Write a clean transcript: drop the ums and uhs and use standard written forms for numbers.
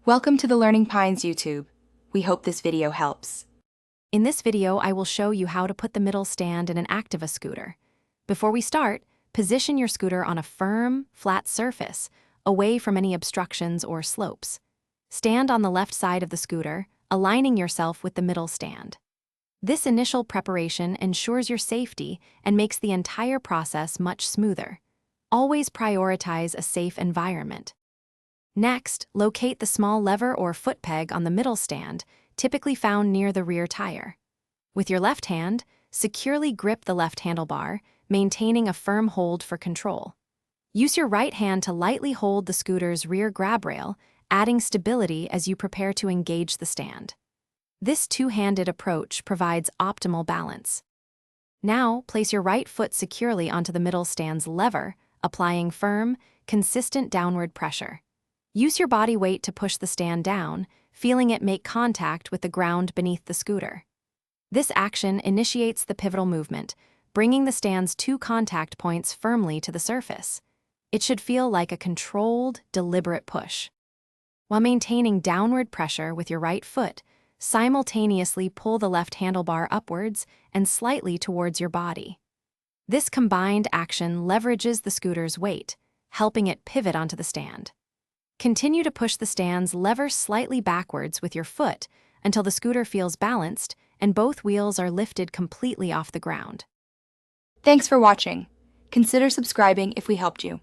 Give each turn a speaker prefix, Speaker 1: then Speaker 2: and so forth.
Speaker 1: Welcome to the Learning Pines YouTube. We hope this video helps.
Speaker 2: In this video, I will show you how to put the middle stand in an Activa scooter. Before we start, position your scooter on a firm, flat surface, away from any obstructions or slopes. Stand on the left side of the scooter, aligning yourself with the middle stand. This initial preparation ensures your safety and makes the entire process much smoother. Always prioritize a safe environment. Next, locate the small lever or foot peg on the middle stand, typically found near the rear tire. With your left hand, securely grip the left handlebar, maintaining a firm hold for control. Use your right hand to lightly hold the scooter's rear grab rail, adding stability as you prepare to engage the stand. This two-handed approach provides optimal balance. Now, place your right foot securely onto the middle stand's lever, applying firm, consistent downward pressure. Use your body weight to push the stand down, feeling it make contact with the ground beneath the scooter. This action initiates the pivotal movement, bringing the stand's two contact points firmly to the surface. It should feel like a controlled, deliberate push. While maintaining downward pressure with your right foot, simultaneously pull the left handlebar upwards and slightly towards your body. This combined action leverages the scooter's weight, helping it pivot onto the stand. Continue to push the stand's lever slightly backwards with your foot until the scooter feels balanced and both wheels are lifted completely off the ground.
Speaker 1: Thanks for watching. Consider subscribing if we helped you.